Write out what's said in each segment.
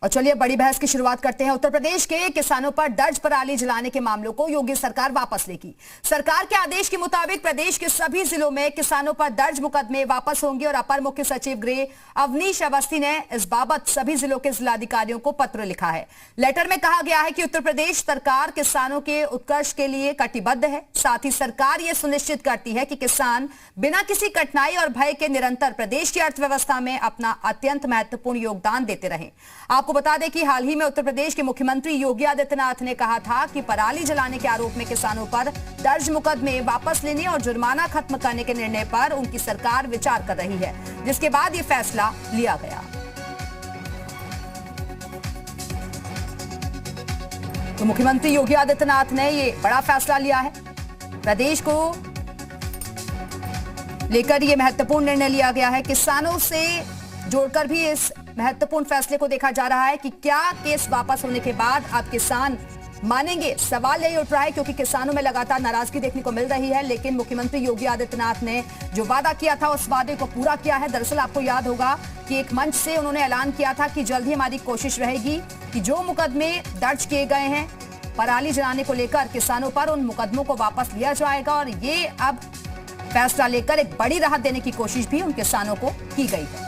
और चलिए बड़ी बहस की शुरुआत करते हैं। उत्तर प्रदेश के किसानों पर दर्ज पराली जलाने के मामलों को योगी सरकार वापस लेगी। सरकार के आदेश के मुताबिक प्रदेश के सभी जिलों में किसानों पर दर्ज मुकदमे वापस होंगे और अपर मुख्य सचिव गृह अवनीश अवस्थी ने इस बाबत सभी जिलों के जिलाधिकारियों को पत्र लिखा है। लेटर में कहा गया है कि उत्तर प्रदेश सरकार किसानों के उत्कर्ष के लिए कटिबद्ध है। साथ ही सरकार यह सुनिश्चित करती है कि किसान बिना किसी कठिनाई और भय के निरंतर प्रदेश की अर्थव्यवस्था में अपना अत्यंत महत्वपूर्ण योगदान देते रहे। आपको बता दें कि हाल ही में उत्तर प्रदेश के मुख्यमंत्री योगी आदित्यनाथ ने कहा था कि पराली जलाने के आरोप में किसानों पर दर्ज मुकदमे वापस लेने और जुर्माना खत्म करने के निर्णय पर उनकी सरकार विचार कर रही है, जिसके बाद यह फैसला लिया गया। तो मुख्यमंत्री योगी आदित्यनाथ ने यह बड़ा फैसला लिया है। प्रदेश को लेकर यह महत्वपूर्ण निर्णय लिया गया है। किसानों से जोड़कर भी इस महत्वपूर्ण फैसले को देखा जा रहा है कि क्या केस वापस होने के बाद अब किसान मानेंगे। सवाल यही उठ रहा है क्योंकि किसानों में लगातार नाराजगी देखने को मिल रही है, लेकिन मुख्यमंत्री योगी आदित्यनाथ ने जो वादा किया था उस वादे को पूरा किया है। दरअसल आपको याद होगा कि एक मंच से उन्होंने ऐलान किया था कि जल्द ही हमारी कोशिश रहेगी कि जो मुकदमे दर्ज किए गए हैं पराली जलाने को लेकर किसानों पर, उन मुकदमों को वापस लिया जाएगा। और ये अब फैसला लेकर एक बड़ी राहत देने की कोशिश भी उन किसानों को की गई है।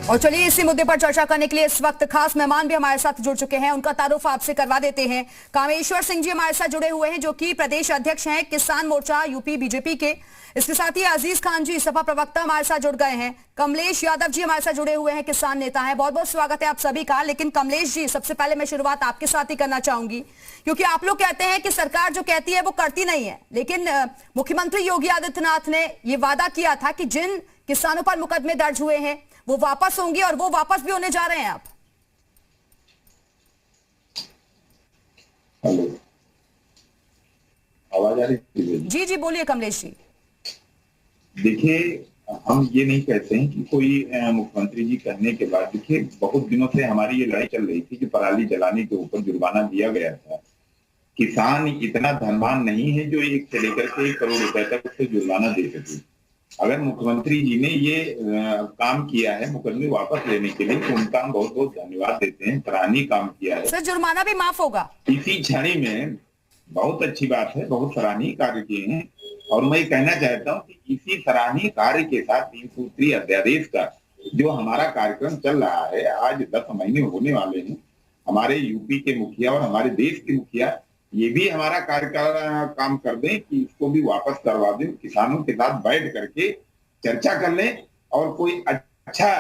और चलिए इसी मुद्दे पर चर्चा करने के लिए इस वक्त खास मेहमान भी हमारे साथ जुड़ चुके हैं। उनका तारुफ आपसे करवा देते हैं। कामेश्वर सिंह जी हमारे साथ जुड़े हुए हैं, जो कि प्रदेश अध्यक्ष हैं किसान मोर्चा यूपी बीजेपी के। इसके साथ ही अजीज खान जी सपा प्रवक्ता हमारे साथ जुड़ गए हैं। कमलेश यादव जी हमारे साथ जुड़े हुए हैं, किसान नेता हैं। बहुत बहुत स्वागत है आप सभी का। लेकिन कमलेश जी, सबसे पहले मैं शुरुआत आपके साथ ही करना चाहूंगी, क्योंकि आप लोग कहते हैं कि सरकार जो कहती है वो करती नहीं है, लेकिन मुख्यमंत्री योगी आदित्यनाथ ने यह वादा किया था कि जिन किसानों पर मुकदमे दर्ज हुए हैं वो वापस होंगे, और वो वापस भी होने जा रहे हैं। आप हेलो, आवाज आ रही है? जी जी बोलिए कमलेश जी। देखिए, हम ये नहीं कहते हैं कि कोई मुख्यमंत्री जी कहने के बाद, देखिए बहुत दिनों से हमारी ये लड़ाई चल रही थी कि पराली जलाने के ऊपर जुर्माना दिया गया था। किसान इतना धनवान नहीं है जो 1 से लेकर के 1 करोड़ रुपए तक उससे जुर्माना दे सके। अगर मुख्यमंत्री जी ने ये काम किया है मुकदमे वापस लेने के लिए, तो उनका हम बहुत बहुत धन्यवाद देते हैं। सराहनीय काम किया है। सर, जुर्माना भी माफ होगा इसी क्षणी में, बहुत अच्छी बात है, बहुत सराहनीय कार्य किए हैं। और मैं कहना चाहता हूँ कि इसी सराहनीय कार्य के साथ 3 सूत्रीय अध्यादेश का जो हमारा कार्यक्रम चल रहा है, आज 10 महीने होने वाले हैं। हमारे यूपी के मुखिया और हमारे देश के मुखिया ये भी हमारा काम कर दें कि इसको भी वापस करवा दें, किसानों के साथ बैठ करके चर्चा कर लें और कोई अच्छा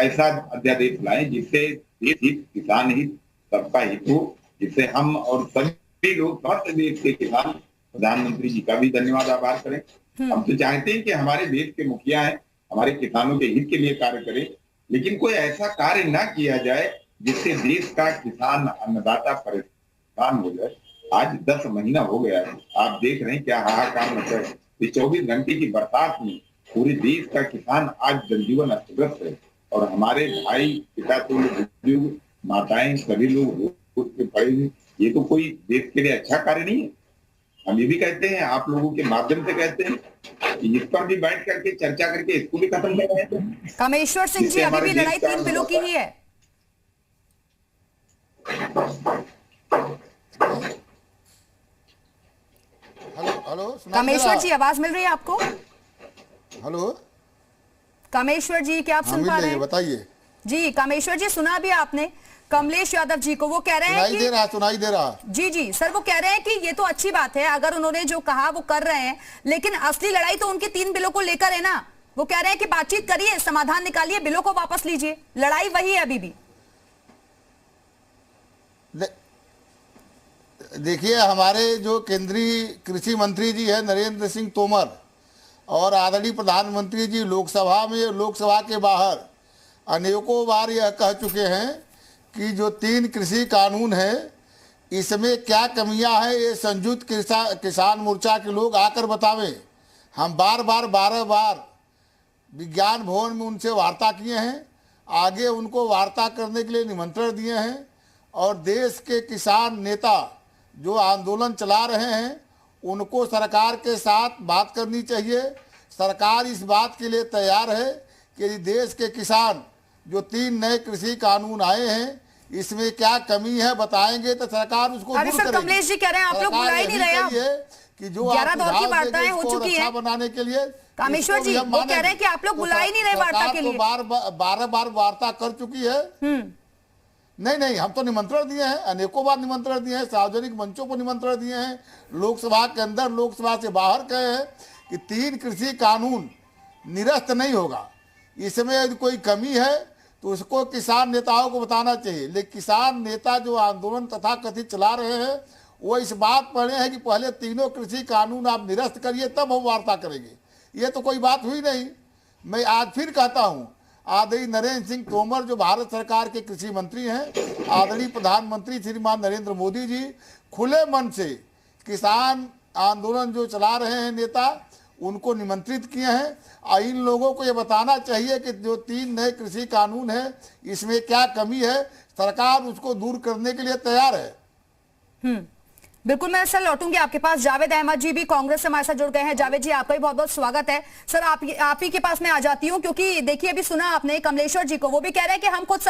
ऐसा अध्यादेश लाएं जिससे देश हित, किसान हित, सबका हित हो, जिससे हम और सभी लोग समस्त देश के किसान प्रधानमंत्री जी का भी धन्यवाद आभार करें। हम तो चाहते हैं कि हमारे देश के मुखिया हैं, हमारे किसानों के हित के लिए कार्य करें, लेकिन कोई ऐसा कार्य ना किया जाए जिससे देश का किसान अन्नदाता परेशान हो जाए। आज 10 महीना हो गया है, आप देख रहे हैं क्या हाहाकार मचा है। इस 24 घंटे की बरसात में पूरे देश का किसान आज जनजीवन अस्तव्यस्त है, और हमारे भाई, पिता, बुजुर्ग, माताएं, सभी लोग पड़े हैं। ये तो कोई देश के लिए अच्छा कार्य नहीं है। हम ये भी कहते हैं, आप लोगों के माध्यम से कहते हैं कि इस पर भी बैठ करके चर्चा करके इसको भी खत्म कर रहे हैं। कामेश्वर सिंह जी, अभी भी लड़ाई 3 बिलों की ही है। हेलो, कामेश्वर जी, आवाज मिल रही है आपको? हेलो कामेश्वर जी, क्या आप सुन पा रहे हैं? बताइए जी कामेश्वर जी, सुना भी आपने कमलेश यादव जी को। वो कह रहे हैं कि सुनाई दे रहा। जी जी सर, वो कह रहे हैं कि ये तो अच्छी बात है अगर उन्होंने जो कहा वो कर रहे हैं, लेकिन असली लड़ाई तो उनके 3 बिलों को लेकर है ना। वो कह रहे हैं कि बातचीत करिए, समाधान निकालिए, बिलों को वापस लीजिए। लड़ाई वही है अभी भी। देखिए, हमारे जो केंद्रीय कृषि मंत्री जी है नरेंद्र सिंह तोमर, और आदरणीय प्रधानमंत्री जी लोकसभा में, लोकसभा के बाहर अनेकों बार यह कह चुके हैं कि जो 3 कृषि कानून है इसमें क्या कमियां हैं, ये संयुक्त किसान मोर्चा के लोग आकर बतावें। हम बार बार विज्ञान भवन में उनसे वार्ता किए हैं, आगे उनको वार्ता करने के लिए निमंत्रण दिए हैं, और देश के किसान नेता जो आंदोलन चला रहे हैं उनको सरकार के साथ बात करनी चाहिए। सरकार इस बात के लिए तैयार है कि देश के किसान जो 3 नए कृषि कानून आए हैं इसमें क्या कमी है बताएंगे तो सरकार उसको अरे दूर सर, करेगी। कमलेश जी कह रहे हैं आप लोग बुला ही नहीं रहे अब। कि जो 11 आप दौर की सुझाव वार्ताएं देंगे हो इसको चुकी अच्छा हैं। बनाने के लिए कामेश्वर इसको भी जी, हम वो कह मानेंगे। रहे हैं कि आप लोग तो बुला ही नहीं रहे वार्ता सरकार के तो लिए। बार वार्ता कर चुकी है। नहीं, हम तो निमंत्रण दिए हैं, अनेकों बार निमंत्रण दिए हैं, सार्वजनिक मंचों पर निमंत्रण दिए हैं, लोकसभा के अंदर लोकसभा से बाहर कहे हैं कि 3 कृषि कानून निरस्त नहीं होगा। इसमें यदि कोई कमी है तो उसको किसान नेताओं को बताना चाहिए। लेकिन किसान नेता जो आंदोलन तथा कथित चला रहे हैं वो इस बात पर है कि पहले तीनों कृषि कानून आप निरस्त करिए तब हम वार्ता करेंगे। ये तो कोई बात हुई नहीं। मैं आज फिर कहता हूँ, आदरणीय नरेंद्र सिंह तोमर जो भारत सरकार के कृषि मंत्री हैं, आदरणीय प्रधानमंत्री श्रीमान नरेंद्र मोदी जी खुले मन से किसान आंदोलन जो चला रहे हैं नेता उनको निमंत्रित किए हैं और इन लोगों को ये बताना चाहिए कि जो 3 नए कृषि कानून है इसमें क्या कमी है, सरकार उसको दूर करने के लिए तैयार है। बिल्कुल, मैं सर लौटूंगी आपके पास। जावेद अहमद जी भी कांग्रेस से हमारे साथ जुड़ गए हैं। जावेद जी, आपका भी बहुत बहुत स्वागत है। सर, आप ही के पास मैं आ जाती हूँ, क्योंकि देखिए अभी सुना आपने कमलेश्वर जी को, वो भी कह रहे हैं कि हम खुद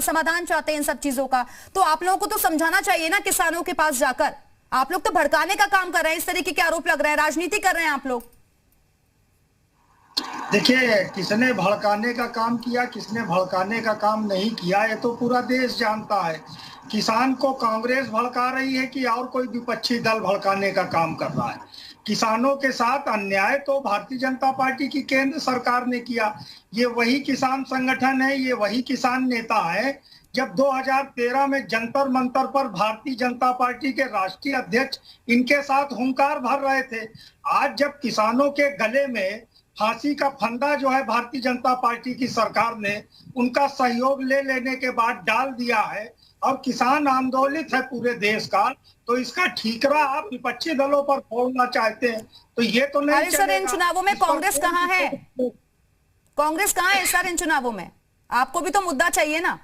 समाधान चाहते हैं इन सब चीजों का। तो आप लोगों को तो समझाना चाहिए ना किसानों के पास जाकर। आप लोग तो भड़काने का काम कर रहे हैं, इस तरीके के आरोप लग रहे हैं, राजनीति कर रहे हैं आप लोग। देखिए, किसने भड़काने का काम किया, किसने भड़काने का काम नहीं किया, ये तो पूरा देश जानता है। किसान को कांग्रेस भड़का रही है कि और कोई विपक्षी दल भड़काने का काम कर रहा है। किसानों के साथ अन्याय तो भारतीय जनता पार्टी की केंद्र सरकार ने किया। ये वही किसान संगठन है, ये वही किसान नेता है जब 2013 में जंतर मंतर पर भारतीय जनता पार्टी के राष्ट्रीय अध्यक्ष इनके साथ हुंकार भर रहे थे। आज जब किसानों के गले में फांसी का फंदा जो है भारतीय जनता पार्टी की सरकार ने उनका सहयोग ले लेने के बाद डाल दिया है और किसान आंदोलित है पूरे देश का, तो इसका ठीकरा आप विपक्षी दलों पर फोड़ना चाहते हैं तो ये तो नहीं चलेगा। सर, इन चुनावों में कांग्रेस कहाँ है? कांग्रेस कहाँ है सर इन चुनावों में? आपको भी तो मुद्दा चाहिए ना।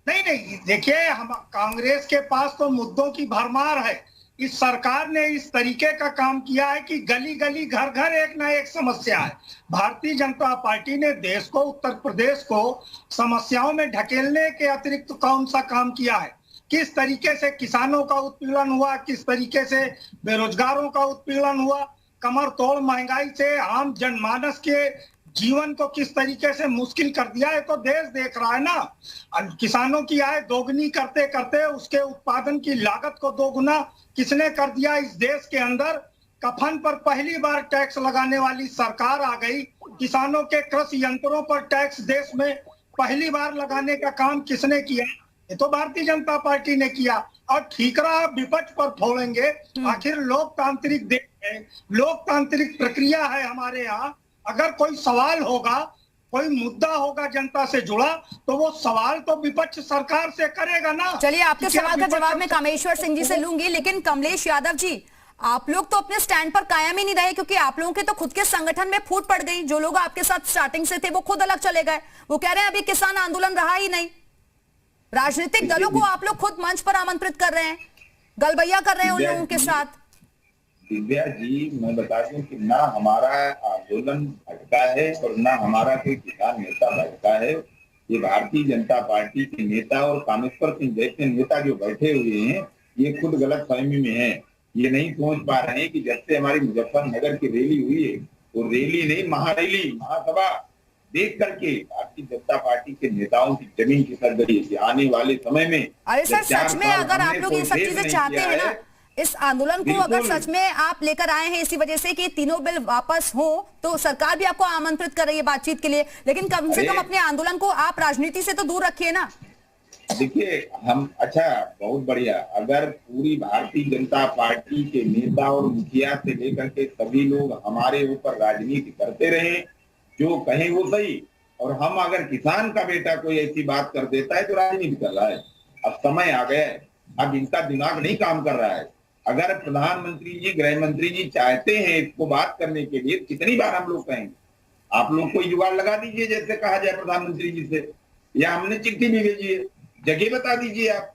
नहीं, देखिए, हम कांग्रेस के पास तो मुद्दों की भरमार है। इस सरकार ने इस तरीके का काम किया है कि गली गली घर घर एक ना एक समस्या है। भारतीय जनता पार्टी ने देश को, उत्तर प्रदेश को समस्याओं में ढकेलने के अतिरिक्त कौन सा काम किया है? किस तरीके से किसानों का उत्पीड़न हुआ, किस तरीके से बेरोजगारों का उत्पीड़न हुआ, कमर तोड़ महंगाई से आम जनमानस के जीवन को किस तरीके से मुश्किल कर दिया है, तो देश देख रहा है ना। किसानों की आय दोगुनी करते करते उसके उत्पादन की लागत को दोगुना किसने कर दिया इस देश के अंदर? कफन पर पहली बार टैक्स लगाने वाली सरकार आ गई। किसानों के कृषि यंत्रों पर टैक्स देश में पहली बार लगाने का काम किसने किया? ये तो भारतीय जनता पार्टी ने किया। और ठीकरा विपक्ष पर फोड़ेंगे। आखिर लोकतांत्रिक देश है, लोकतांत्रिक प्रक्रिया है हमारे यहाँ। अगर कोई सवाल होगा, कोई मुद्दा होगा जनता से जुड़ा, तो वो सवाल तो विपक्ष सरकार से करेगा ना। चलिए, आपके सवाल का जवाब मैं कामेश्वर सिंह जी से लूंगी, लेकिन कमलेश यादव जी, आप लोग तो अपने स्टैंड पर कायम ही नहीं रहे, क्योंकि आप लोगों के तो खुद के संगठन में फूट पड़ गई। जो लोग आपके साथ स्टार्टिंग से थे वो खुद अलग चले गए। वो कह रहे हैं अभी किसान आंदोलन रहा ही नहीं। राजनीतिक दलों को आप लोग खुद मंच पर आमंत्रित कर रहे हैं, गलबैया कर रहे हैं उन लोगों के साथ। दिव्या जी, मैं बता दूं कि ना हमारा आंदोलन भटका है और ना हमारा कोई किसान नेता भटका है। ये भारतीय जनता पार्टी के नेता और कामेश्वर सिंह जैसे नेता जो बैठे हुए हैं, ये खुद गलत फहमी में है। ये नहीं सोच पा रहे हैं कि जब से हमारी मुजफ्फरनगर की रैली हुई है, वो रैली नहीं महारैली, महासभा देख करके भारतीय जनता पार्टी के नेताओं की जमीन खिसक गई है कि आने वाले समय में। अरे सर, सच में अगर आप लोग ये सब चीजें चाहते हैं ना, इस आंदोलन को अगर सच में आप लेकर आए हैं इसी वजह से कि तीनों बिल वापस हो, तो सरकार भी आपको आमंत्रित कर रही है बातचीत के लिए, लेकिन कम से कम अपने आंदोलन को आप राजनीति से तो दूर रखिए ना। देखिए, हम अच्छा, बहुत बढ़िया, अगर पूरी भारतीय जनता पार्टी के नेता और मुखिया से लेकर के सभी लोग हमारे ऊपर राजनीति करते रहे, जो कहें वो सही, और हम अगर किसान का बेटा कोई ऐसी बात कर देता है तो राजनीति कर रहा है। अब समय आ गया है, अब इनका दिमाग नहीं काम कर रहा है। अगर प्रधानमंत्री जी, गृह मंत्री जी चाहते हैं इसको बात करने के लिए, कितनी बार हम लोग कहेंगे? आप लोग कोई जुगाड़ लगा दीजिए, जैसे कहा जाए प्रधानमंत्री जी से, या हमने चिट्ठी भी भेजी है, जगह बता दीजिए आप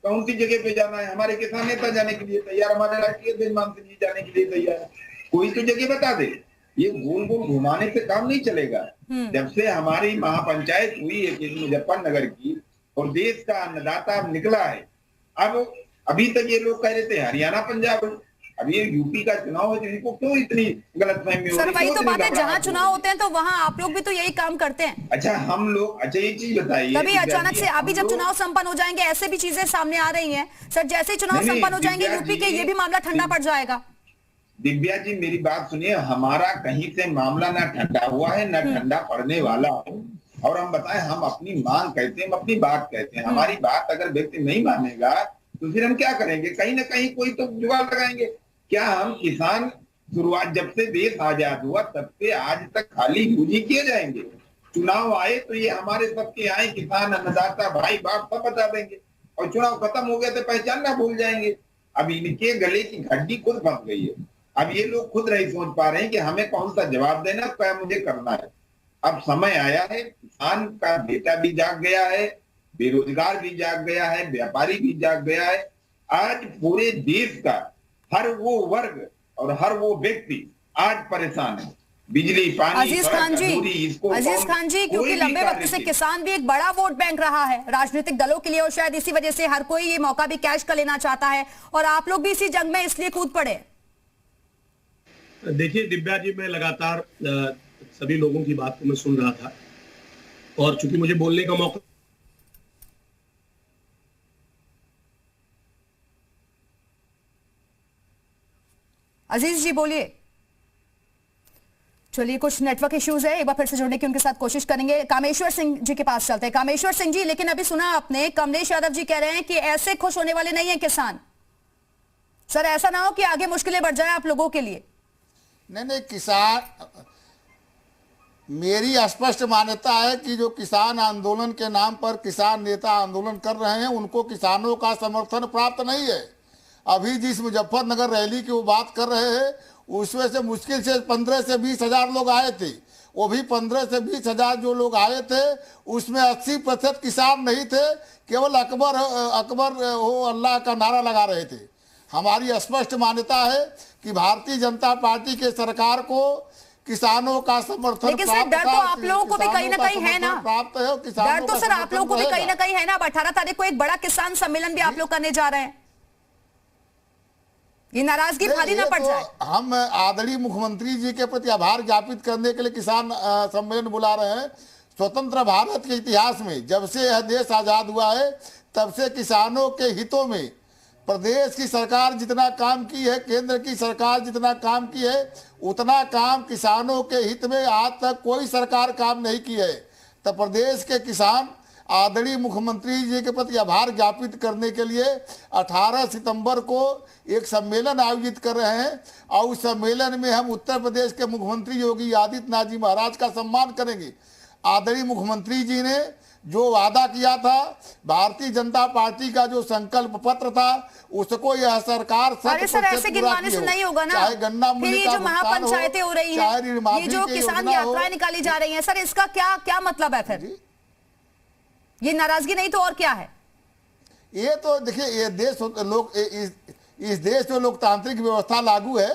कौन सी जगह पे जाना है। हमारे किसान नेता जाने के लिए तैयार, हमारे राष्ट्रीय अध्यक्ष मान सिंह जी जाने के लिए तैयार है। कोई तो जगह बता दे, ये गोल गोल घुमाने से काम नहीं चलेगा। जब से हमारी महापंचायत हुई है कि मुजफ्फरनगर की, और देश का अन्नदाता निकला है, अब अभी तक ये लोग कह रहे थे हरियाणा पंजाब, अब ये यूपी का चुनाव है, तो इनको क्यों इतनी गलतफहमी हो सर रही है? वही क्यों तो इतनी बात है, जहाँ घबराहट हो चुनाव रही है? होते हैं तो वहाँ आप लोग भी तो यही काम करते हैं। अच्छा हम लोग, अच्छा ये चीज बताइए, तभी अचानक से अभी जब हम लोग- चुनाव संपन्न हो जाएंगे ऐसे भी चीजें सामने आ रही हैं। सर जैसे ही चुनाव नहीं, संपन्न हो जाएंगे दिव्या यूपी के, जी, ये भी मामला ठंडा पड़ जाएगा। दिव्या जी मेरी बात सुनिए, हमारा कहीं से मामला ना ठंडा हुआ है ना ठंडा पड़ने वाला है। और हम बताएं, हम अपनी मांग कहते हैं, हम अपनी बात कहते हैं, हमारी बात अगर व्यक्ति नहीं मानेगा तो फिर हम क्या करेंगे? कहीं ना कहीं कोई तो जुगाड़ लगाएंगे। क्या हम किसान शुरुआत जब से देश आजाद हुआ तब से आज तक खाली यूजी किए जाएंगे? चुनाव आए तो ये हमारे सबके आए, किसान, अन्नदाता, भाई बाप सब बता देंगे, और चुनाव खत्म हो गया तो पहचानना भूल जाएंगे। अब इनके गले की हड्डी खुद फंस गई है। अब ये लोग खुद नहीं सोच पा रहे हैं कि हमें कौन सा जवाब देना, क्या मुझे करना है। अब समय आया है, किसान का बेटा भी जाग गया है, बेरोजगार भी जाग गया है, व्यापारी भी जाग गया है। आज पूरे देश का हर वो वर्ग और हर वो व्यक्ति आज परेशान है। बिजली, पानी, अजीज खान जी, अजीज खान जी, क्योंकि लंबे वक्त से किसान भी एक बड़ा वोट बैंक रहा है राजनीतिक दलों के लिए, और शायद इसी वजह से हर कोई ये मौका भी कैश कर लेना चाहता है, और आप लोग भी इसी जंग में इसलिए कूद पड़े। देखिए दिव्या जी, मैं लगातार सभी लोगों की बात को मैं सुन रहा था, और चूंकि मुझे बोलने का मौका अजीज जी बोलिए। चलिए कुछ नेटवर्क इश्यूज है, एक बार फिर से जुड़ने की उनके साथ कोशिश करेंगे। कामेश्वर सिंह जी के पास चलते हैं। कामेश्वर सिंह जी, लेकिन अभी सुना आपने कमलेश यादव जी कह रहे हैं कि ऐसे खुश होने वाले नहीं है किसान। सर ऐसा ना हो कि आगे मुश्किलें बढ़ जाए आप लोगों के लिए। नहीं, किसान, मेरी स्पष्ट मान्यता है कि जो किसान आंदोलन के नाम पर किसान नेता आंदोलन कर रहे हैं उनको किसानों का समर्थन प्राप्त नहीं है। अभी जिस मुजफ्फरनगर रैली की वो बात कर रहे हैं उसमें से मुश्किल से 15 से 20 हजार लोग आए थे। वो भी 15 से 20 हजार जो लोग आए थे उसमें 80% किसान नहीं थे, केवल अकबर अकबर हो अल्लाह का नारा लगा रहे थे। हमारी स्पष्ट मान्यता है कि भारतीय जनता पार्टी के सरकार को किसानों का समर्थन, लेकिन सर डर तो आप लोगों को भी कहीं ना कहीं है ना, प्राप्त है। डर तो सर आप लोगों को भी कहीं ना कहीं है ना। अब 18 तारीख को एक बड़ा किसान सम्मेलन भी आप लोग करने जा रहे हैं, ये नाराजगी भारी ना पड़ जाए। हम आदरणीय मुख्यमंत्री जी के प्रति आभार ज्ञापित करने के लिए किसान सम्मेलन बुला रहे हैं। स्वतंत्र भारत के इतिहास में जब से यह देश आजाद हुआ है तब से किसानों के हितों में प्रदेश की सरकार जितना काम की है, केंद्र की सरकार जितना काम की है, उतना काम किसानों के हित में आज तक कोई सरकार काम नहीं की है। तो प्रदेश के किसान आदरणीय मुख्यमंत्री जी के प्रति आभार ज्ञापित करने के लिए 18 सितंबर को एक सम्मेलन आयोजित कर रहे हैं, और उस सम्मेलन में हम उत्तर प्रदेश के मुख्यमंत्री योगी आदित्यनाथ जी महाराज का सम्मान करेंगे। आदरणीय मुख्यमंत्री जी ने जो वादा किया था, भारतीय जनता पार्टी का जो संकल्प पत्र था, उसको यह सरकार अरे सर ऐसे गिनवाने से नहीं होगा ना। चाहे गन्ना फिर मूल्य ये का जो भुगतान महापंचायतें हो रही चाहे हैं, ऋण माफी ये जो की किसान योजना हो। यात्राएं निकाली जा रही हैं, सर इसका क्या क्या मतलब है? फिर ये नाराजगी नहीं तो और क्या है? ये तो देखिए, ये देश लोग इस देश में लोकतांत्रिक व्यवस्था लागू है।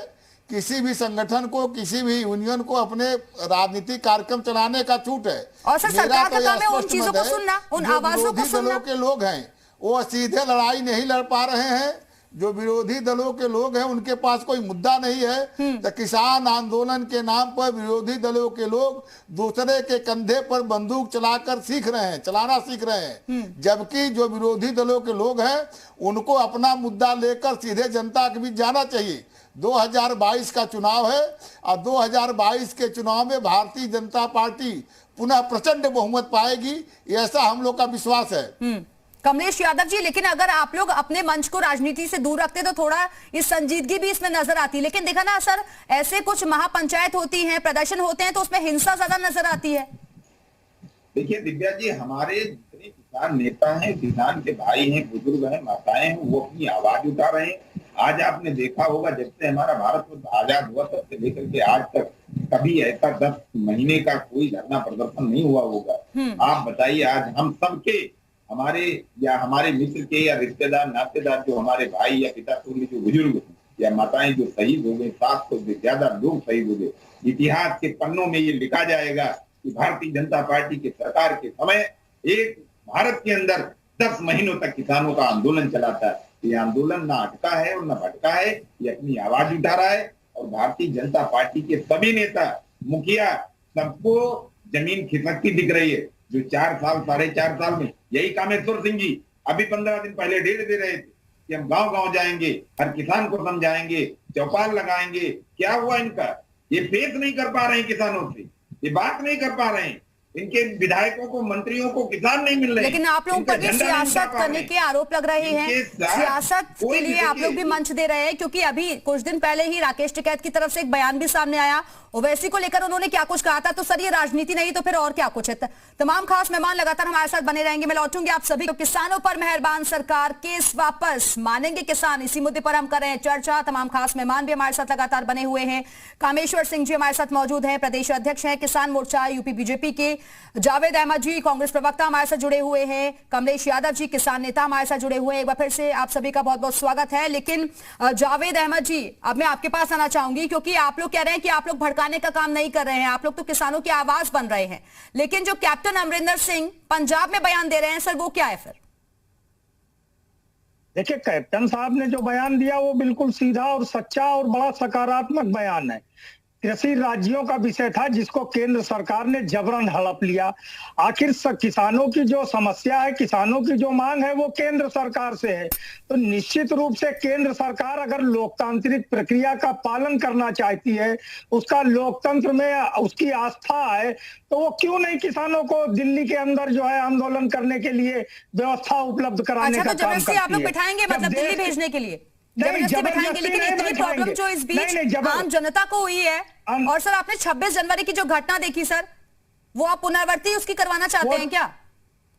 किसी भी संगठन को, किसी भी यूनियन को अपने राजनीतिक कार्यक्रम चलाने का छूट है। और सर मेरा सरकार तो का यह काम है उन स्पष्ट चीजों मत को है, सुनना, उन जो आवाजों को विरोधी सुनना। दलों के लोग हैं वो सीधे लड़ाई नहीं लड़ पा रहे हैं। जो विरोधी दलों के लोग हैं उनके पास कोई मुद्दा नहीं है। तो किसान आंदोलन के नाम पर विरोधी दलों के लोग दूसरे के कंधे पर बंदूक चलाकर चलाना सीख रहे हैं। जबकि जो विरोधी दलों के लोग हैं उनको अपना मुद्दा लेकर सीधे जनता के बीच जाना चाहिए। 2022 का चुनाव है और 2022 के चुनाव में भारतीय जनता पार्टी पुनः प्रचंड बहुमत पाएगी, ऐसा हम लोग का विश्वास है। कमलेश यादव जी, लेकिन अगर आप लोग अपने मंच को राजनीति से दूर रखते तो थोड़ा इस संजीदगी भी इसमें नजर आती। लेकिन देखा ना सर, ऐसे कुछ महापंचायत होती हैं, प्रदर्शन होते हैं तो उसमें हिंसा ज्यादा नजर आती है। देखिए दिव्या जी, हमारे जितने किसान नेता हैं, किसान के भाई हैं, बुजुर्ग हैं, माताएं हैं, वो अपनी आवाज उठा रहे हैं। आज आपने देखा होगा जब से हमारा भारत आजाद हुआ तब से लेकर के आज तक कभी ऐसा 10 महीने का कोई धरना प्रदर्शन नहीं हुआ होगा। आप बताइए, आज हम सबके, हमारे या हमारे मित्र के या रिश्तेदार नातेदार जो हमारे भाई या पिता तुल्य जो बुजुर्ग, या माताएं जो शहीद हो गई, 700 से ज्यादा लोग शहीद हो गए, इतिहास के पन्नों में ये लिखा जाएगा कि भारतीय जनता पार्टी की सरकार के समय एक भारत के अंदर 10 महीनों तक किसानों का आंदोलन चला था। ये आंदोलन ना अटका है और ना भटका है, ये अपनी आवाज उठा रहा है और भारतीय जनता पार्टी के सभी नेता, मुखिया, सबको जमीन खिसकती दिख रही है। जो 4 साल 4.5 साल में, यही कामेश्वर सिंह जी अभी 15 दिन पहले डेढ़ दे रहे थे कि हम गांव-गांव जाएंगे, हर किसान को समझाएंगे, चौपाल लगाएंगे। क्या हुआ इनका? ये फेस नहीं कर पा रहे हैं किसानों से, ये बात नहीं कर पा रहे हैं। इनके विधायकों को, मंत्रियों को किसान नहीं मिल रहे। लेकिन आप लोगों पर भी सियासत करने के आरोप लग रहे हैं। सियासत के लिए आप लोग भी मंच दे रहे हैं, क्योंकि अभी कुछ दिन पहले ही राकेश टिकैत की तरफ से एक बयान भी सामने आया, ओवैसी को लेकर उन्होंने क्या कुछ कहा था। तो सर, ये राजनीति नहीं तो फिर और क्या कुछ है? तमाम खास मेहमान लगातार हमारे साथ बने रहेंगे। मैं लौटूंगी आप सभी। तो किसानों पर मेहरबान सरकार, केस वापस, मानेंगे किसान, इसी मुद्दे पर हम कर रहे हैं चर्चा। तमाम खास मेहमान भी हमारे साथ लगातार बने हुए हैं। कामेश्वर सिंह जी हमारे साथ मौजूद हैं, प्रदेश अध्यक्ष हैं किसान मोर्चा यूपी बीजेपी के। जावेद अहमद जी कांग्रेस प्रवक्ता हमारे साथ जुड़े हुए हैं। कमलेश यादव जी किसान नेता हमारे साथ जुड़े हुए हैं। एक बार फिर से आप सभी का बहुत बहुत स्वागत है। लेकिन जावेद अहमद जी, अब मैं आपके पास आना चाहूंगी, क्योंकि आप लोग कह रहे हैं कि आप लोग भड़काने का काम नहीं कर रहे हैं, आप लोग तो किसानों की आवाज बन रहे हैं। लेकिन जो कैप्टन अमरिंदर सिंह पंजाब में बयान दे रहे हैं सर, वो क्या है फिर? देखिए, कैप्टन साहब ने जो बयान दिया वो बिल्कुल सीधा और सच्चा और बड़ा सकारात्मक बयान है। कृषि राज्यों का विषय था जिसको केंद्र सरकार ने जबरन हड़प लिया। आखिर किसानों की जो समस्या है, किसानों की जो मांग है, वो केंद्र सरकार से है। तो निश्चित रूप से केंद्र सरकार अगर लोकतांत्रिक प्रक्रिया का पालन करना चाहती है, उसका लोकतंत्र में उसकी आस्था है, तो वो क्यों नहीं किसानों को दिल्ली के अंदर जो है आंदोलन करने के लिए व्यवस्था उपलब्ध कराने का काम करती है। जबरदस्ती आप लोग बिठाएंगे, मतलब दिल्ली भेजने के लिए जबरदस्ती बिठाएंगे? लेकिन इतनी प्रॉब्लम जो इस बीच आम जनता को हुई है, और सर आपने 26 जनवरी की जो घटना देखी सर, वो आप पुनरावृत्ति उसकी करवाना चाहते हैं क्या?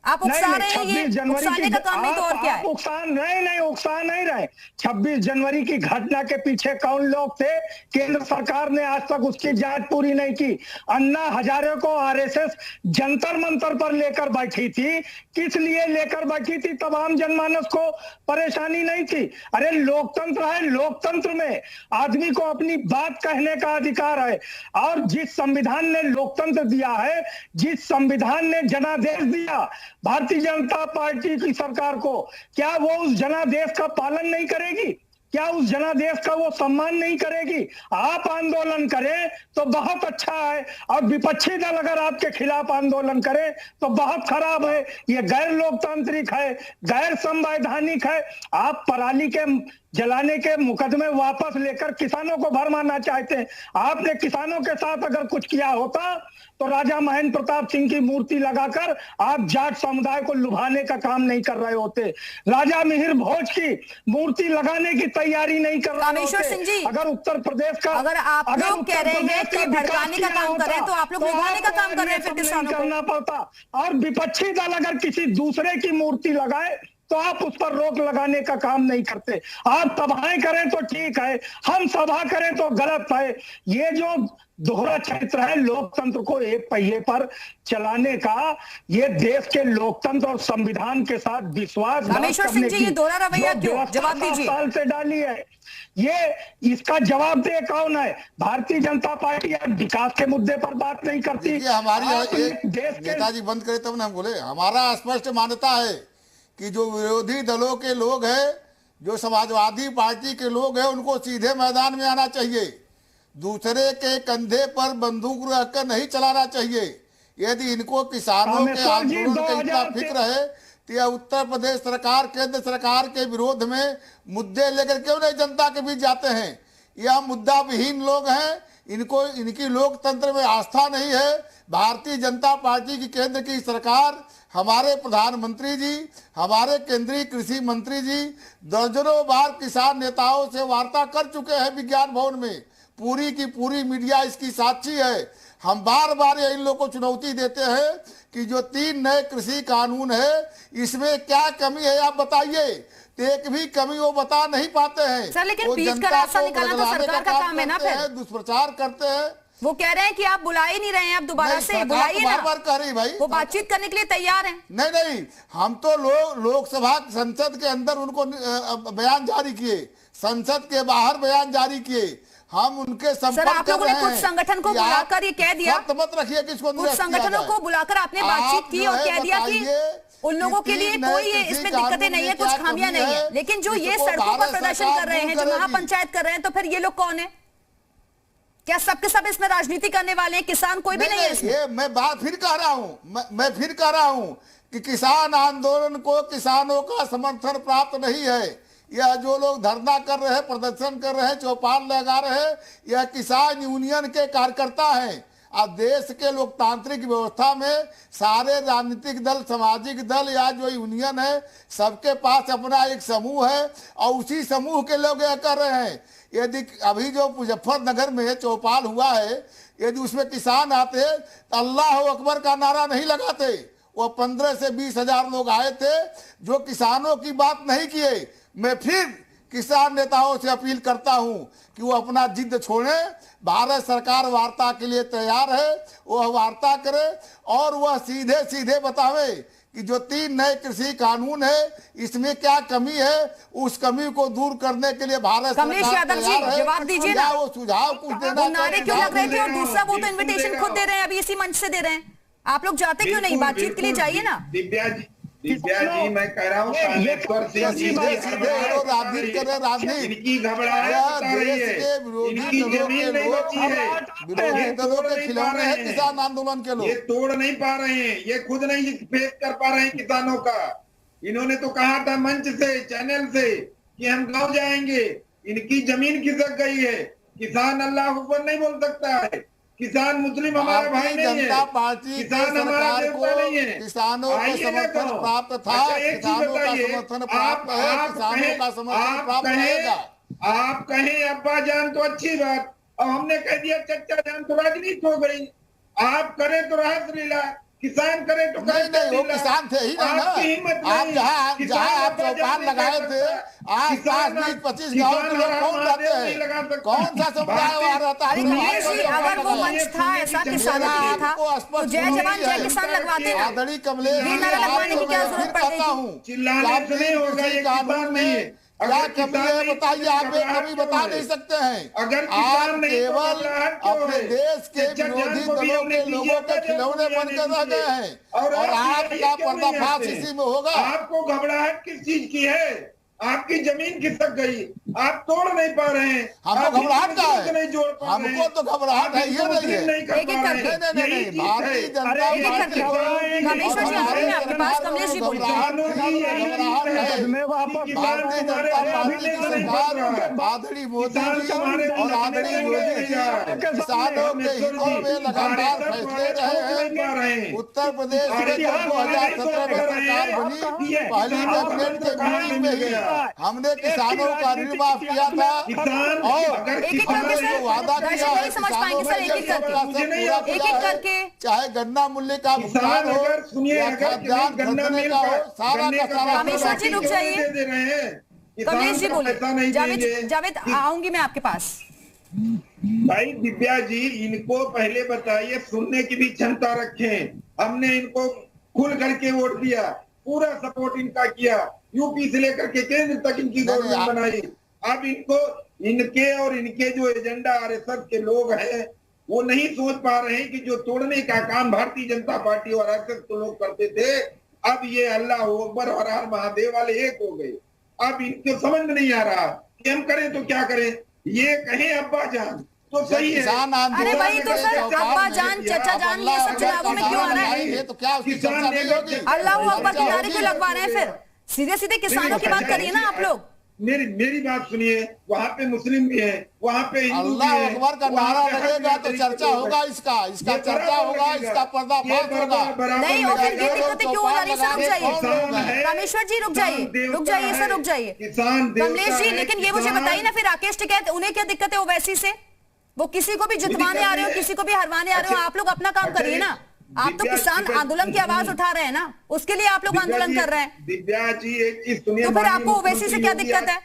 आप उकसा रहे हैं, ये उकसाने का काम नहीं तो और क्या है? उकसा नहीं रहे। 26 जनवरी की घटना के पीछे कौन लोग थे? केंद्र सरकार ने आज तक उसकी जांच पूरी नहीं की। अन्ना हजारे को आरएसएस जंतर मंतर पर लेकर बैठी थी। किस लिए लेकर बैठी थी? तब आम जनमानस को परेशानी नहीं थी। अरे लोकतंत्र है, लोकतंत्र में आदमी को अपनी बात कहने का अधिकार है। और जिस संविधान ने लोकतंत्र दिया है, जिस संविधान ने जनादेश दिया भारतीय जनता पार्टी की सरकार को, क्या वो उस जनादेश का पालन नहीं करेगी? क्या उस जनादेश का वो सम्मान नहीं करेगी? आप आंदोलन करें तो बहुत अच्छा है, और विपक्षी दल अगर आपके खिलाफ आंदोलन करे तो बहुत खराब है। ये गैर लोकतांत्रिक है, गैर संवैधानिक है। आप पराली के जलाने के मुकदमे वापस लेकर किसानों को भरमाना चाहते हैं। आपने किसानों के साथ अगर कुछ किया होता तो राजा महेंद्र प्रताप सिंह की मूर्ति लगाकर आप जाट समुदाय को लुभाने का काम नहीं कर रहे होते। राजा मिहिर भोज की मूर्ति लगाने की तैयारी नहीं कर रहे कामेश्वर सिंह जी, अगर उत्तर प्रदेश का, अगर आप लोग कह रहे हैं कि भड़काने का काम कर रहे हैं, तो आप लोग लुभाने का काम कर रहे हैं फिर किसानों को। करना पड़ता। और विपक्षी दल अगर किसी दूसरे की मूर्ति लगाए तो आप उस पर रोक लगाने का काम नहीं करते। आप सभाएं करें तो ठीक है, हम सभा करें तो गलत है। ये जो दोहरा चरित्र है लोकतंत्र को एक पहिए पर चलाने का, ये देश के लोकतंत्र और संविधान के साथ विश्वास कामेश्वर सिंह जी, ये दोहरा रवैया क्यों? जवाब दीजिए। साल से डाली है, ये इसका जवाब दे कौन है? भारतीय जनता पार्टी विकास के मुद्दे पर बात नहीं करती। हमारी नेताजी बंद करे तब ना हम बोले। हमारा स्पष्ट मान्यता है कि जो विरोधी दलों के लोग हैं, जो समाजवादी पार्टी के लोग हैं, उनको सीधे मैदान में आना चाहिए। दूसरे के कंधे पर बंदूक रखकर नहीं चलाना चाहिए। यदि इनको किसानों के आंदोलन का इतना फिक्र है तो यह उत्तर प्रदेश सरकार, केंद्र सरकार के विरोध में मुद्दे लेकर क्यों नहीं जनता के बीच जाते हैं? यह मुद्दा विहीन लोग हैं, इनको इनकी लोकतंत्र में आस्था नहीं है। भारतीय जनता पार्टी की केंद्र की सरकार, हमारे प्रधानमंत्री जी, हमारे केंद्रीय कृषि मंत्री जी दर्जनों बार किसान नेताओं से वार्ता कर चुके हैं विज्ञान भवन में। पूरी की पूरी मीडिया इसकी साक्षी है। हम बार बार इन लोगों को चुनौती देते हैं कि जो 3 नए कृषि कानून है, इसमें क्या कमी है आप बताइए। तो एक भी कमी वो बता नहीं पाते हैं। सर, लेकिन बीच का रास्ता निकालना तो सरकार का काम है ना। फिर दुष्प्रचार करते हैं। वो कह रहे हैं कि आप बुला ही नहीं रहे हैं, अब दोबारा से बुलाइए ना। बार कह रही भाई, वो बातचीत करने के लिए तैयार हैं। नहीं, हम तो लोकसभा संसद के अंदर उनको बयान जारी किए, संसद के बाहर बयान जारी किए, हम उनके सर, संपर्क आप कर लोगों रहे ने हैं कुछ संगठन को कि आप बुलाकर ये कह दिया, शर्त मत रखिए कि इसको कुछ निरस्त किया संगठनों जाए। को बुलाकर आपने बातचीत आप की जो और है कह दिया कि बताइए उन लोगों के कि लिए तीन नए कोई कृषि इसमें कानून दिक्कतें नहीं है, में क्या कुछ खामियां कमी नहीं है, है, लेकिन जो ये इसको सड़कों पर भारत प्रदर्शन सरकार कर रहे दूर हैं, जो करेगी। महापंचायत कर रहे हैं, तो फिर ये लोग कौन है? क्या सबके सब इसमें राजनीति करने वाले हैं? किसान कोई भी नहीं है इसमें। ये मैं बात फिर कह रहा हूँ, मैं फिर कह रहा हूँ कि किसान आंदोलन को किसानों का समर्थन प्राप्त नहीं है। यह जो लोग धरना कर रहे हैं, प्रदर्शन कर रहे हैं, चौपाल लगा रहे हैं, यह किसान यूनियन के कार्यकर्ता हैं। अब देश के लोकतांत्रिक व्यवस्था में सारे राजनीतिक दल, सामाजिक दल या जो यूनियन है, सबके पास अपना एक समूह है और उसी समूह के लोग यह कर रहे हैं। यदि अभी जो मुजफ्फरनगर में चौपाल हुआ है, यदि उसमें किसान आते तो अल्लाह अकबर का नारा नहीं लगाते। वो 15 से 20 हजार लोग आए थे जो किसानों की बात नहीं किए। मैं फिर किसान नेताओं से अपील करता हूं कि वो अपना जिद छोड़ें। भारत सरकार वार्ता के लिए तैयार है, वह वार्ता करे और वह सीधे सीधे बतावे कि जो 3 नए कृषि कानून है इसमें क्या कमी है, उस कमी को दूर करने के लिए भारत कमलेश सरकार यादव जी, तैयार है। जवाब दीजिए या ना। वो सुझाव कुछ देना वो नारे क्यों लग रहे थे और बिल्कुल दूसरा वो तो दे इनविटेशन रहा खुद हूं। दे रहे हैं, अभी इसी मंच से दे रहे हैं। आप लोग जाते क्यों नहीं? बातचीत के लिए जाइए ना। दिव्या जी मैं कह रहा हूँ कामेश्वर सिंह जी सीधे सीधे वो राजनीति करे, राजनीति इनकी घबराहट बता रही देश के है, विरोधी इनकी दलों के जमीन नहीं लोग, बची है, विरोधी ये दलों तोड़ के नहीं पा खिलौने रहे हैं हैं। किसान आंदोलन के लोग। ये तोड़ नहीं पा रहे हैं, ये खुद नहीं फेस कर पा रहे हैं किसानों का। इन्होंने तो कहा था मंच से, चैनल से कि हम गांव जाएंगे, इनकी जमीन खिसक गई है। किसान अल्लाह अकबर नहीं बोल सकता है, किसान मुस्लिम हमारा भाई नहीं है, जनता पार्टी की किसान हमारा सरकार देवता नहीं है। को किसानों को आइए ना समर्थन गाँव। प्राप्त था, अच्छा, एक चीज किसानों का बताइए, समर्थन प्राप्त है, किसानों का समर्थन प्राप्त रहेगा। आप कहें अब्बा जान तो अच्छी बात, और हमने कह दिया चचा जान तो राजनीति हो गई। आप करें तो रासलीला, किसान करे तो नहीं नहीं, वो किसान थे ही नहीं ना। आप जहाँ आप चौपाल लगाए थे, आज 5-20-25 गाँव के लोग कौन जाते हैं? कौन सा समुदाय वहाँ रहता है? कमलेश जी, अगर वो मंच था ऐसा किसानों के लिए था तो जय जवान जय किसान लगवाते ना। आदरणीय कमलेश ये नारा लगवाने की क्या जरूरत पड़ रही थी? चिल्लाने से नहीं होगा, ये किसान नहीं है। क्या अगर कमी किसान है नहीं बताइए, तो आप एक घबराहट कमी क्यों बता है? नहीं सकते हैं। अगर किसान आप नहीं तो केवल घबराहट क्यों अपने है? देश के चचा जान विरोधी को भी दलों हमने के लोगों दीजिए, के खिलौने बनकर रह गए हैं और आप आपका क्यों नहीं पर्दाफाश आते? इसी में होगा। आपको घबराहट किस चीज की है? आपकी जमीन खिसक गई, आप तोड़ नहीं पा रहे हैं। हमको आप घबराहट का हिंदुत्व है, नहीं जोड़ पा रहे हैं। हमको तो घबराहट है, ये नहीं है। नहीं कर एक-एक पा रहे करके। हैं। नहीं, यही चीज भारतीय है। जनता अरे एक-एक पार्टी करके। को- कमलेश्वर जी, आ रहे हैं आपके पास, कमलेश जी बोलिए। घबराहट है। भारतीय जनता पार्टी की सरकार आदरणीय मोदी जी और आदरणीय मोदी जी किसानों के हितों में लगातार फैसले रहे हैं। उत्तर प्रदेश में जब 2017 में सरकार बनी, पहली कैबिनेट के मीटिंग में ही हमने किसानों का ऋण माफ किया था और एक-एक करके सर, जो वादा दर्शक किया है नहीं समझ पाएंगे सर, एक-एक करके। एक-एक करके। चाहे गन्ना मूल्य का भुगतान हो अगर सुनिए, या अगर खाद्यान्न गन्ना खरीदने मिल का हो, सारा का सारा रामेश्वर जी, रुक जाइए। दे रहे हैं। कमलेश जी किसान को पैसा बोलिए। नहीं जावेद देंगे। जावेद आऊंगी मैं आपके पास। भाई दिव्या जी, इनको पहले बताइए, सुनने की भी क्षमता रखें। हमने इनको खुल करके वोट दिया, पूरा सपोर्ट इनका किया, यूपी से लेकर के केंद्र तक इनकी गवर्नमेंट बनाई। अब इनको, इनके और इनके जो एजेंडा आरएसएस के लोग हैं, वो नहीं सोच पा रहे हैं कि जो तोड़ने का काम भारतीय जनता पार्टी और आरएसएस के लोग करते थे, अब ये अल्लाह अकबर और हर महादेव वाले एक हो गए। अब इनको समझ में नहीं आ रहा कि हम करें तो क्या करें। ये कहें अब्बा जान तो सही है। किसान आंदोलन अरे भाई तो सर, अब्बा जान, चचा जान, ये सब चुनावों में क्यों आ रहा है? ये तो क्या उसकी चर्चा नहीं होगी? अल्लाह अकबर के नारे क्यों लगवा रहे हैं फिर? सीधे सीधे किसानों की बात करिए ना आप लोग। मेरी बात सुनिए, वहाँ पे मुस्लिम भी है, वहाँ पे हिंदू भी अल्लाह है, अकबर का वहाँ नारा पे हर लगेगा तो तरीके चर्चा के होगा, लोग हैं। इसका ये चर्चा बराबर होगा, लगेगा। इसका पर्दाफाश ये होगा। बराबर नहीं, और फिर ये लगेगा। दिक्कतें क्यों हो जा रही? सर रुक जाइए, रामेश्वर जी रुक जाइए सर, रुक जाइए। किसान देवता कमलेश जी, है, लेकिन ये मुझे किसान- बताइए ना, फिर राकेश टिकैत उन्हें क्या दिक्कत है ओवैसी से? वो किसी को भी जितवाने आ रहे हो, किसी को भी हरवाने आ रहे हो, आप लोग अपना काम करिए ना। आप तो किसान आंदोलन की आवाज उठा रहे हैं ना, उसके लिए आप लोग आंदोलन कर रहे हैं। दिव्या जी एक चीज सुनिए, तो फिर माननीय आपको ओवैसी से क्या मुख्यमंत्री दिक्कत है?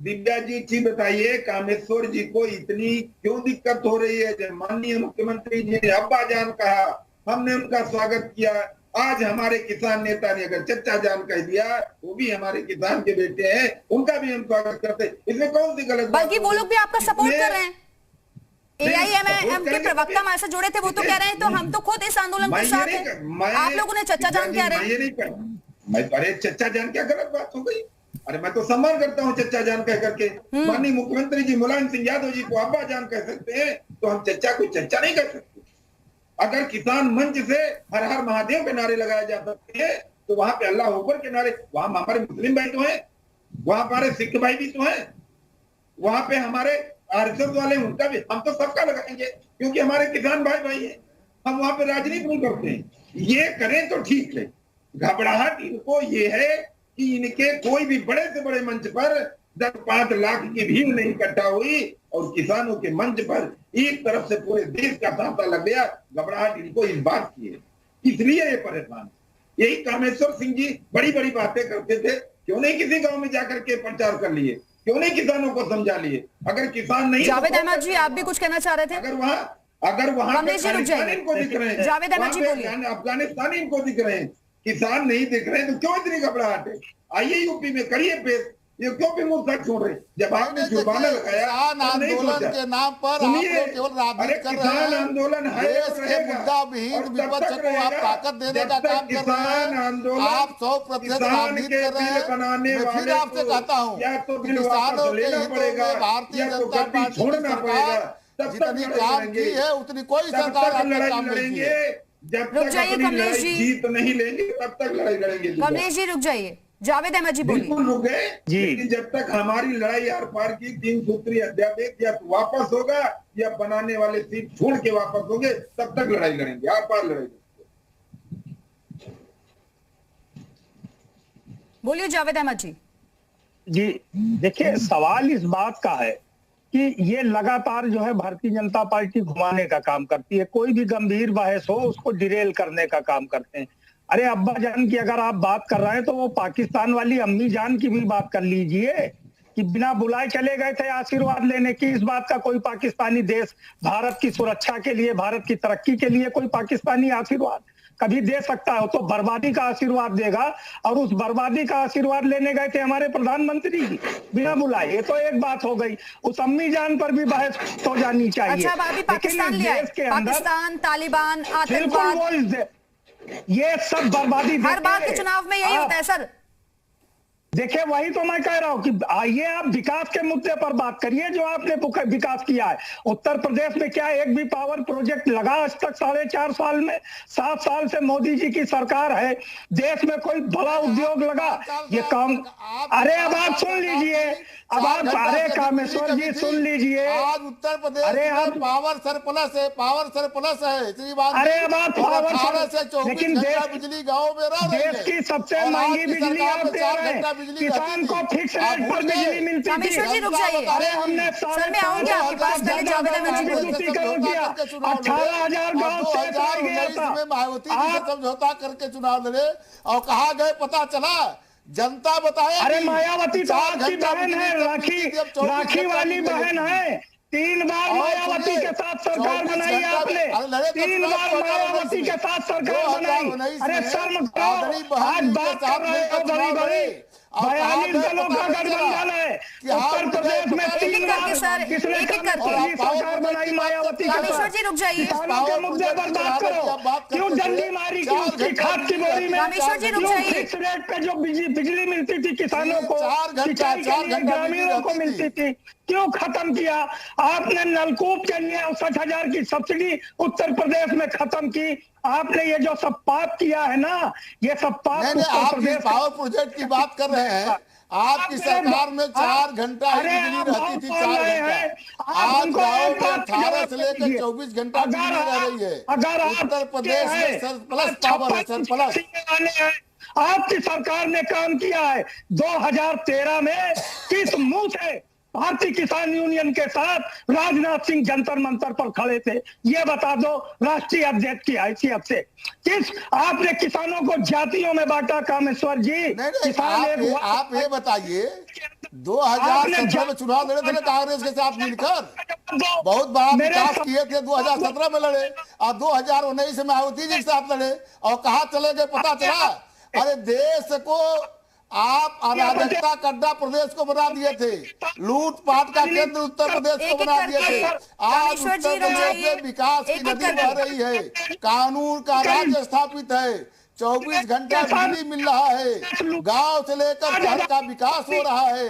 दिव्या जी चीज बताइए, कामेश्वर जी को इतनी क्यों दिक्कत हो रही है? जब माननीय मुख्यमंत्री जी ने अब्बा जान कहा, हमने उनका स्वागत किया, आज हमारे किसान नेता ने अगर चच्चा जान कह दिया, वो भी हमारे किसान के बेटे हैं, उनका भी हम स्वागत करते हैं। इसमें कौन सी गलत बात बल्कि वो लोग भी आपका सपोर्ट कर रहे हैं। AIMIM के प्रवक्ता हमारे से जुड़े थे, वो तो कह रहे हैं तो हम तो खुद इस आंदोलन के साथ हैं। आप लोगों ने चच्चा जान कह रहे हैं। मैं अरे चच्चा जान क्या गलत बात हो गई? अरे मैं तो सम्मान करता हूँ चच्चा जान कह करके। माननीय मुख्यमंत्री जी मुलायम सिंह यादव जी को अब्बा जान कह सकते हैं, तो हम चच्चा को चच्चा नहीं कह सकते। अगर किसान मंच से हर हर महादेव के नारे लगाए जा सकते हैं, तो वहां पे अल्लाह अकबर के नारे, वहां हमारे मुस्लिम भाई तो हैं, वहां हमारे सिख भाई भी तो हैं, वहां पे हमारे RSS वाले, उनका भी, हम तो सबका लगाएंगे क्योंकि हमारे किसान भाई भाई हैं। हम वहां पे राजनीति नहीं करते हैं। ये करें तो ठीक है। घबराहट इनको ये है कि इनके कोई भी बड़े से बड़े मंच पर 10-5 लाख की भीड़ नहीं इकट्ठा हुई और किसानों के मंच पर एक तरफ से पूरे देश का तांता लग गया। घबराहट इनको इस बात की है, इसलिए ये परेशान। यही कामेश्वर सिंह जी बड़ी बड़ी बातें करते थे, क्यों नहीं किसी गांव में जाकर के प्रचार कर लिए, क्यों नहीं किसानों को समझा लिए? अगर किसान नहीं, जावेद अहमद जी आप भी कुछ कहना चाह रहे थे? अगर वहां अफगानिस्तान इनको दिख रहे हैं, जावेद अहमद जी बोलिए। अफगानिस्तान इनको दिख रहे हैं, किसान नहीं दिख रहे हैं, तो क्यों इतनी घबराहट है? आइए यूपी में करिए पेश, ये क्यों फिर मुंह तक छोड़ रहे? जब आपने जुर्माना लगाया किसान आंदोलन के नाम पर आप लोग केवल राजनीति कर रहे हैं। आंदोलन है, देश के मुद्दा विहीन विपक्ष को आप ताकत देने का काम कर रहे हैं। आप 100% राजनीति कर रहे हैं। मैं फिर आपसे कहता हूँ किसानों के हितों में भारतीय जनता पार्टी की सरकार जितनी काम की है उतनी कोई सरकार आपने काम नहीं की है। जब तक कमलेश जी जीत नहीं लेंगे तब तक लड़ाई लड़ेंगे। कमलेश जी रुक जाइए, जावेद अहमद जी बोलिए। बिल्कुल रुक गए जी। लेकिन जब तक हमारी लड़ाई आर पार की 3 सूत्री अध्यादेश या तो वापस होगा या बनाने वाले सीट छोड़ के वापस होंगे, तब तक लड़ाई लड़ेंगे, आर पार लड़ेंगे। बोलिए जावेद अहमद जी। जी देखिए, सवाल इस बात का है कि ये लगातार जो है भारतीय जनता पार्टी घुमाने का काम करती है। कोई भी गंभीर बहस हो उसको डिरेल करने का काम करते हैं। अरे अब्बा जान की अगर आप बात कर रहे हैं तो वो पाकिस्तान वाली अम्मी जान की भी बात कर लीजिए कि बिना बुलाए चले गए थे आशीर्वाद लेने की। इस बात का कोई पाकिस्तानी देश भारत की सुरक्षा के लिए, भारत की तरक्की के लिए कोई पाकिस्तानी आशीर्वाद कभी दे सकता है? तो बर्बादी का आशीर्वाद देगा, और उस बर्बादी का आशीर्वाद लेने गए थे हमारे प्रधानमंत्री जी बिना बुलाए। ये तो एक बात हो गई। उस अम्मी जान पर भी बहस हो जानी चाहिए। अच्छा, अब अभी पाकिस्तान लिया है, पाकिस्तान, तालिबान, आतंकवाद, ये सब बर्बादी हर बार के चुनाव में यही होता है सर। देखिए वही तो मैं कह रहा हूं कि आइए आप विकास के मुद्दे पर बात करिए, जो आपने विकास किया है। उत्तर प्रदेश में क्या एक भी पावर प्रोजेक्ट लगा आज तक 4.5 साल में? 7 साल से मोदी जी की सरकार है, देश में कोई बड़ा उद्योग लगा? ये काम, अरे अब आप सुन लीजिए, अब आप, अरे कामेश्वर जी सुन लीजिए, आज उत्तर प्रदेश अरे में पावर सरप्लस है, पावर सरप्लस है। इतनी बात, अरे अब आप पावर, लेकिन बिजली गाँव में रह रही है। देश की सबसे महंगी बिजली आप दे रहे हैं। किसान को फिक्स रेट पर बिजली मिलती थी। कामेश्वर जी रुक जाइए, अरे हमने सर मैं आऊंगी आपके पास, पहले जावेद अहमद जी बोलिए। 18,000 गाँव से गया था। मायावती जी से समझौता करके चुनाव लड़े और कहा गए पता चला, जनता बताया। अरे मायावती तो आपकी बहन है, राखी वाली बहन है। 3 बार मायावती के साथ सरकार बनाई आपने, 3 बार मायावती के साथ सरकार बनाई। अरे शर्म करो, आज बात कर रहे हो बड़ी बड़ी 42 दलों का गठबंधन है उत्तर प्रदेश में। 3 बार किसने सरकार बनाई मायावती के साथ? जी रुक जाइए, किसानों के मुद्दे पर बात करो। क्यों डंडी मारी की उसकी खाद की बोरी में? क्यों फिक्स रेट पे जो बिजली मिलती थी किसानों को, सिंचाई के लिए ग्रामीणों को मिलती थी, क्यों खत्म किया आपने? नलकूप के लिए 69,000 की सब्सिडी उत्तर प्रदेश में खत्म की आपने। ये जो सब पाप किया है ना, ये सब पाप उत्तर प्रदेश। पावर प्रोजेक्ट की बात कर रहे हैं। आपकी सरकार में 4 घंटा ही बिजली रहती थी, 4 घंटा। आज गाँव में 18 से लेकर 24 घंटा बिजली रह रही है। अगर उत्तर प्रदेश में सरप्लस पावर है, सरप्लस। आपकी सरकार ने काम किया है। 2013 में किस मुंह से भारतीय किसान यूनियन के साथ राजनाथ सिंह जंतर मंतर पर खड़े थे? ये बता दो राष्ट्रीय अध्यक्ष की हैसियत से। किस आपने किसानों को जातियों में बांटा कामेश्वर जी? नहीं, आप ये बताइए 2017 में चुनाव लड़े थे ना कांग्रेस के साथ मिलकर, बहुत बड़ा विकास किए थे। 2017 में लड़े और 2019 में मायावती जी के साथ लड़े और कहाँ चले गए पता चला? अरे देश को आप अराजकता का अड्डा प्रदेश को बना दिए थे, लूटपाट का केंद्र उत्तर प्रदेश को बना दिए थे। आज उत्तर प्रदेश में विकास की नदी बह रही है, कानून का राज्य स्थापित है, 24 घंटा बिजली मिल रहा है, गांव से लेकर शहर का विकास हो रहा है।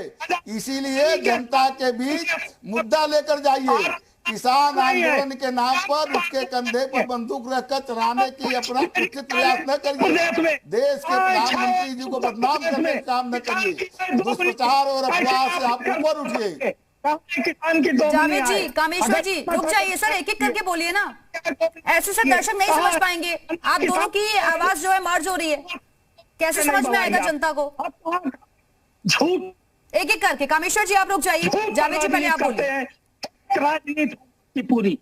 इसीलिए जनता के बीच मुद्दा लेकर जाइए। किसान आंदोलन के नाम पर उसके कंधे पर बंदूक रखकर चलाने की अपना उचित प्रयास न करिए। देश के प्रधानमंत्री जी को बदनाम करने का काम न करिए। दुष्प्रचार और अफवाह से आप ऊपर उठिए। जावेद जी, कामेश्वर जी रुक जाइए सर, एक एक करके बोलिए ना, ऐसे सर दर्शक नहीं समझ पाएंगे। आप दोनों की आवाज जो है मर्ज हो रही है, कैसे समझ में आएगा जनता को? झूठ एक एक करके। कामेश्वर जी आप रुक जाइए, जावेद जी पहले आप बोलिए। राजनीति की पूरी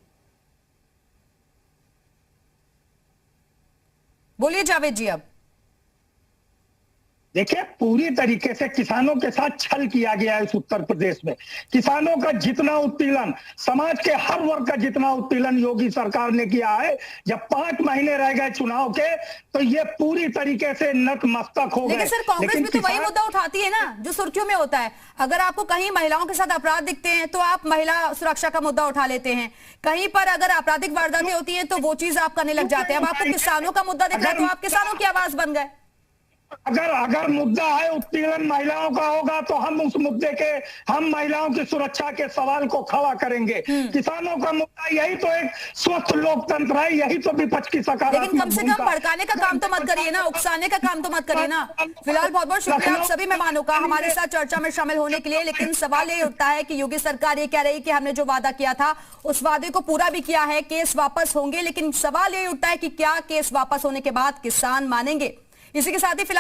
बोलिए जावेद जी। अब देखिए, पूरी तरीके से किसानों के साथ छल किया गया है इस उत्तर प्रदेश में। किसानों का जितना उत्पीड़न, समाज के हर वर्ग का जितना उत्पीड़न योगी सरकार ने किया है, जब 5 महीने रह गए चुनाव के तो ये पूरी तरीके से नतमस्तक हो गए। लेकिन सर कांग्रेस भी तो वही मुद्दा उठाती है ना जो सुर्खियों में होता है। अगर आपको कहीं महिलाओं के साथ अपराध दिखते हैं तो आप महिला सुरक्षा का मुद्दा उठा लेते हैं, कहीं पर अगर आपराधिक वारदातें होती हैं तो वो चीज आप करने लग जाते हैं। अब आपको किसानों का मुद्दा दिख रहा है तो आप किसानों की आवाज बन गए। अगर मुद्दा है उत्पीड़न महिलाओं का होगा तो हम उस मुद्दे के, हम महिलाओं की सुरक्षा के सवाल को खड़ा करेंगे। किसानों का मुद्दा यही तो एक स्वस्थ लोकतंत्र है, यही तो विपक्ष की सकारात्मक। लेकिन कम से कम भड़काने का काम तो मत करिए ना, उकसाने का काम तो मत करिए ना। फिलहाल बहुत बहुत शुक्रिया आप सभी मेहमानों का हमारे साथ चर्चा में शामिल होने के लिए। लेकिन सवाल ये उठता है कि योगी सरकार ये कह रही कि हमने जो वादा किया था उस वादे को पूरा भी किया है, केस वापस होंगे। लेकिन सवाल ये उठता है कि क्या केस वापस होने के बाद किसान मानेंगे? इसी के साथ ही